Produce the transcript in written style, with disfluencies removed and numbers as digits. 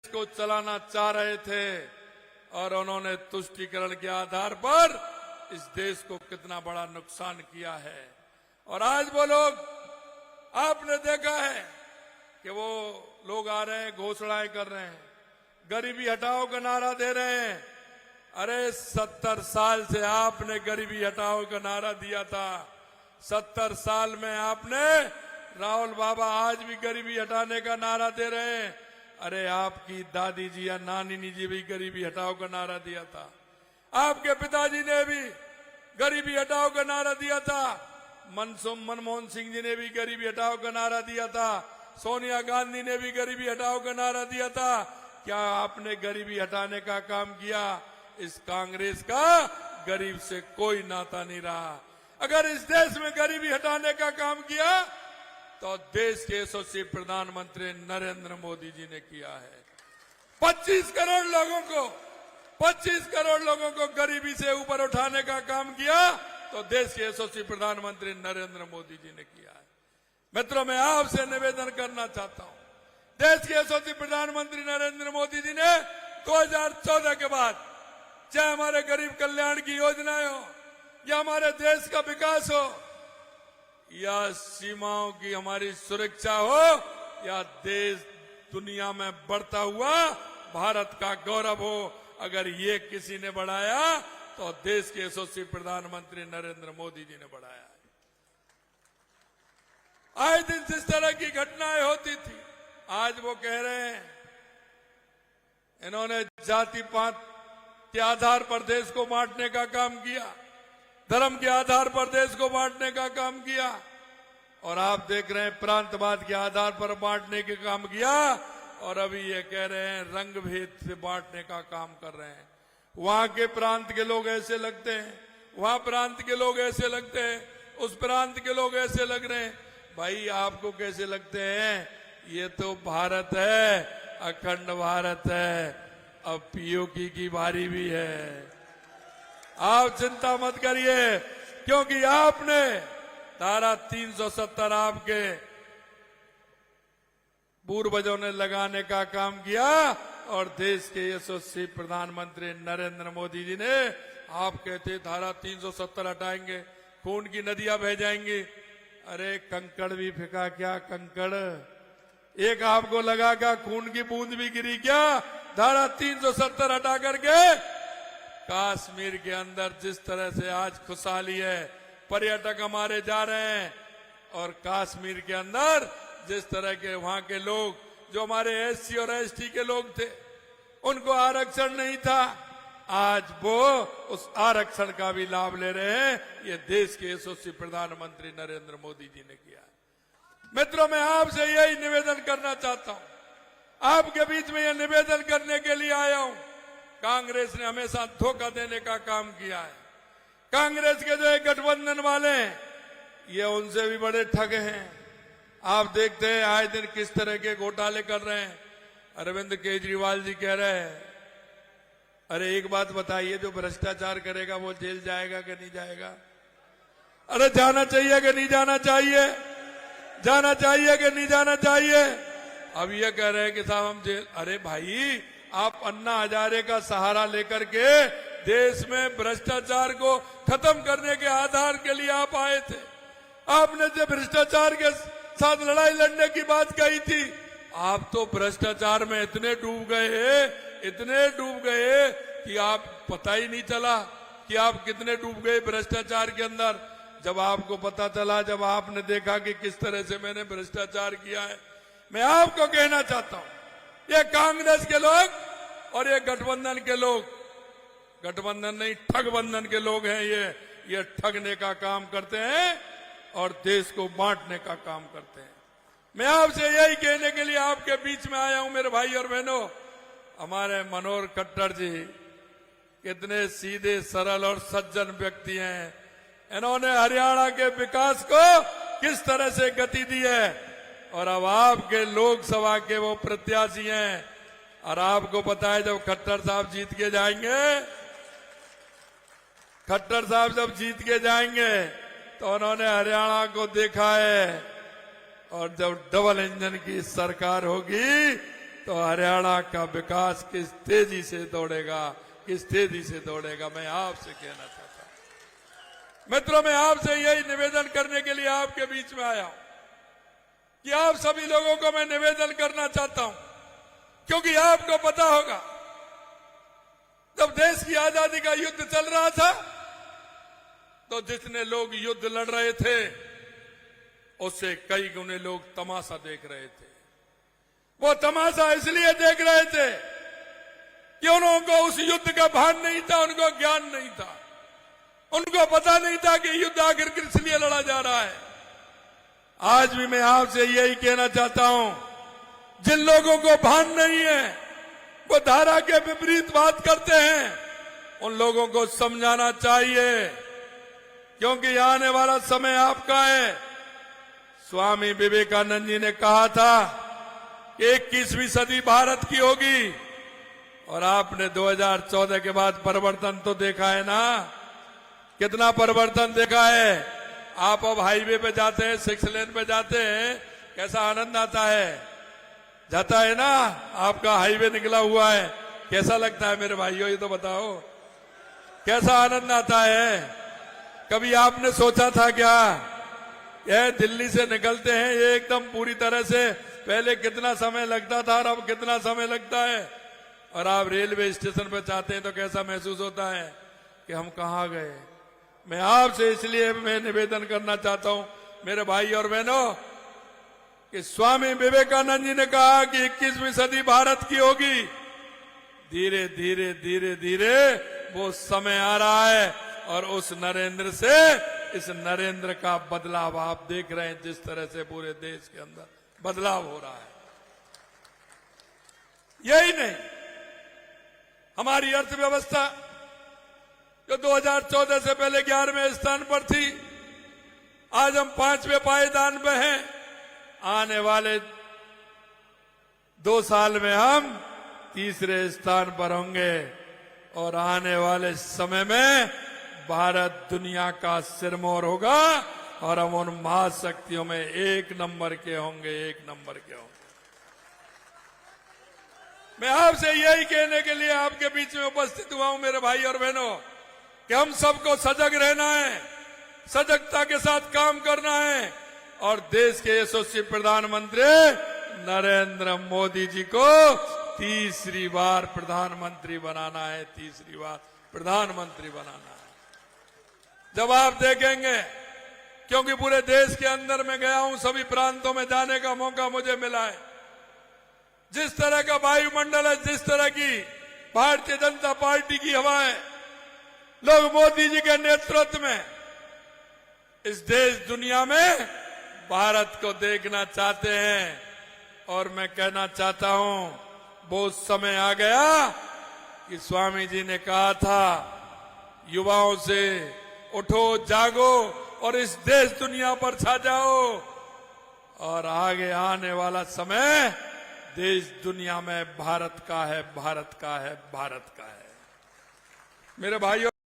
को चलाना चाह रहे थे और उन्होंने तुष्टीकरण के आधार पर इस देश को कितना बड़ा नुकसान किया है। और आज वो लोग, आपने देखा है कि वो लोग आ रहे हैं, घोषणाएं कर रहे हैं, गरीबी हटाओ का नारा दे रहे हैं। अरे 70 साल से आपने गरीबी हटाओ का नारा दिया था। 70 साल में आपने, राहुल बाबा आज भी गरीबी हटाने का नारा दे रहे हैं। अरे आपकी दादी जी या नानी जी भी गरीबी हटाओ का नारा दिया था। आपके पिताजी ने भी गरीबी हटाओ का नारा दिया था। मनमोहन सिंह जी ने भी गरीबी हटाओ का नारा दिया था। सोनिया गांधी ने भी गरीबी हटाओ का नारा दिया था। क्या आपने गरीबी हटाने का काम किया? इस कांग्रेस का गरीब से कोई नाता नहीं रहा। अगर इस देश में गरीबी हटाने का काम किया तो देश के यशस्वी प्रधानमंत्री नरेंद्र मोदी जी ने किया है। 25 करोड़ लोगों को गरीबी से ऊपर उठाने का काम किया तो देश के यशस्वी प्रधानमंत्री नरेंद्र मोदी जी ने किया है। मित्रों, मैं आपसे निवेदन करना चाहता हूं, देश के यशस्वी प्रधानमंत्री नरेंद्र मोदी जी ने 2014 के बाद, चाहे हमारे गरीब कल्याण की योजनाएं हो या हमारे देश का विकास हो या सीमाओं की हमारी सुरक्षा हो या देश दुनिया में बढ़ता हुआ भारत का गौरव हो, अगर ये किसी ने बढ़ाया तो देश के यशस्वी प्रधानमंत्री नरेंद्र मोदी जी ने बढ़ाया है। आए दिन जिस तरह की घटनाएं होती थी, आज वो कह रहे हैं इन्होंने जाति पात के आधार पर देश को बांटने का काम किया, धर्म के आधार पर देश को बांटने का काम किया। और आप देख रहे हैं प्रांतवाद के आधार पर बांटने के काम किया। और अभी ये कह रहे हैं रंग भेद से बांटने का काम कर रहे हैं। वहां के प्रांत के लोग ऐसे लगते हैं, वहां प्रांत के लोग ऐसे लगते हैं, उस प्रांत के लोग ऐसे लग रहे हैं। भाई आपको कैसे लगते हैं? ये तो भारत है, अखंड भारत है। अब पीओके की बारी भी है। आप चिंता मत करिए, क्योंकि आपने धारा 370 आपके पूर्वजों ने लगाने का काम किया और देश के यशस्वी प्रधानमंत्री नरेंद्र मोदी जी ने, आप कहते धारा 370 हटाएंगे, खून की नदियां बह जाएंगी। अरे कंकड़ भी फेंका क्या? कंकड़ एक आपको लगा क्या? खून की बूंद भी गिरी क्या? धारा 370 हटा करके कश्मीर के अंदर जिस तरह से आज खुशहाली है, पर्यटक हमारे जा रहे हैं, और कश्मीर के अंदर जिस तरह के वहां के लोग, जो हमारे एससी और एसटी के लोग थे, उनको आरक्षण नहीं था, आज वो उस आरक्षण का भी लाभ ले रहे हैं। ये देश के यशस्वी प्रधानमंत्री नरेंद्र मोदी जी ने किया। मित्रों, मैं आपसे यही निवेदन करना चाहता हूं, आपके बीच में यह निवेदन करने के लिए आया हूं। कांग्रेस ने हमेशा धोखा देने का काम किया है। कांग्रेस के जो एक गठबंधन वाले हैं, ये उनसे भी बड़े ठग हैं। आप देखते हैं आए दिन किस तरह के घोटाले कर रहे हैं। अरविंद केजरीवाल जी कह रहे हैं, अरे एक बात बताइए, जो भ्रष्टाचार करेगा वो जेल जाएगा कि नहीं जाएगा? अरे जाना चाहिए कि नहीं जाना चाहिए? जाना चाहिए कि नहीं जाना चाहिए? अब ये कह रहे हैं कि साहब हम जेल। अरे भाई, आप अन्ना हजारे का सहारा लेकर के देश में भ्रष्टाचार को खत्म करने के आधार के लिए आप आए थे। आपने जब भ्रष्टाचार के साथ लड़ाई लड़ने की बात कही थी, आप तो भ्रष्टाचार में इतने डूब गए कि आप पता ही नहीं चला कि आप कितने डूब गए भ्रष्टाचार के अंदर। जब आपको पता चला, जब आपने देखा कि किस तरह से मैंने भ्रष्टाचार किया है, मैं आपको कहना चाहता हूं, ये कांग्रेस के लोग और ये गठबंधन के लोग, गठबंधन नहीं ठगबंधन के लोग हैं, ये ठगने का काम करते हैं और देश को बांटने का काम करते हैं। मैं आपसे यही कहने के लिए आपके बीच में आया हूं, मेरे भाई और बहनों। हमारे मनोहर खट्टर जी कितने सीधे, सरल और सज्जन व्यक्ति हैं। इन्होंने हरियाणा के विकास को किस तरह से गति दी है, और अब आपके लोकसभा के वो प्रत्याशी हैं। और आपको पता है, जब खट्टर साहब जीत के जाएंगे, तो उन्होंने हरियाणा को देखा है। और जब डबल इंजन की सरकार होगी तो हरियाणा का विकास किस तेजी से दौड़ेगा, किस तेजी से दौड़ेगा, मैं आपसे कहना चाहता हूं। मित्रों, मैं आपसे यही निवेदन करने के लिए आपके बीच में आया हूं कि आप सभी लोगों को मैं निवेदन करना चाहता हूं, क्योंकि आपको पता होगा जब देश की आजादी का युद्ध चल रहा था तो जितने लोग युद्ध लड़ रहे थे उससे कई गुने लोग तमाशा देख रहे थे। वो तमाशा इसलिए देख रहे थे कि उनको उस युद्ध का भान नहीं था, उनको ज्ञान नहीं था, उनको पता नहीं था कि युद्ध आखिर किस लिए लड़ा जा रहा है। आज भी मैं आपसे यही कहना चाहता हूं, जिन लोगों को भान नहीं है, वो धारा के विपरीत बात करते हैं, उन लोगों को समझाना चाहिए, क्योंकि आने वाला समय आपका है। स्वामी विवेकानंद जी ने कहा था कि 21वीं सदी भारत की होगी, और आपने 2014 के बाद परिवर्तन तो देखा है ना, कितना परिवर्तन देखा है। आप अब हाईवे पे जाते हैं, 6 लेन पे जाते हैं, कैसा आनंद आता है, जाता है ना। आपका हाईवे निकला हुआ है, कैसा लगता है मेरे भाइयों, ये तो बताओ, कैसा आनंद आता है। कभी आपने सोचा था क्या, यह दिल्ली से निकलते हैं ये एकदम पूरी तरह से, पहले कितना समय लगता था और अब कितना समय लगता है, और आप रेलवे स्टेशन पर जाते हैं तो कैसा महसूस होता है कि हम कहां गए। मैं आपसे इसलिए मैं निवेदन करना चाहता हूं मेरे भाई और बहनों कि स्वामी विवेकानंद जी ने कहा कि 21वीं सदी भारत की होगी। धीरे धीरे धीरे धीरे वो समय आ रहा है, और उस नरेंद्र से इस नरेंद्र का बदलाव आप देख रहे हैं, जिस तरह से पूरे देश के अंदर बदलाव हो रहा है। यही नहीं, हमारी अर्थव्यवस्था जो 2014 से पहले 11वें स्थान पर थी, आज हम 5वें पायदान पे हैं। आने वाले 2 साल में हम 3रे स्थान पर होंगे, और आने वाले समय में भारत दुनिया का सिरमौर होगा, और हम उन महाशक्तियों में 1 नंबर के होंगे, 1 नंबर के होंगे। मैं आपसे यही कहने के लिए आपके बीच में उपस्थित हुआ हूं मेरे भाई और बहनों, कि हम सबको सजग रहना है, सजगता के साथ काम करना है, और देश के यशस्वी प्रधानमंत्री नरेंद्र मोदी जी को 3री बार प्रधानमंत्री बनाना है, 3री बार प्रधानमंत्री बनाना है। जब आप देखेंगे, क्योंकि पूरे देश के अंदर मैं गया हूं, सभी प्रांतों में जाने का मौका मुझे मिला है, जिस तरह का वायुमंडल है, जिस तरह की भारतीय जनता पार्टी की हवा है, लोग मोदी जी के नेतृत्व में इस देश दुनिया में भारत को देखना चाहते हैं। और मैं कहना चाहता हूं, वो समय आ गया कि स्वामी जी ने कहा था, युवाओं से उठो, जागो और इस देश दुनिया पर छा जाओ, और आगे आने वाला समय देश दुनिया में भारत का है, भारत का है, भारत का है। मेरे भाइयों,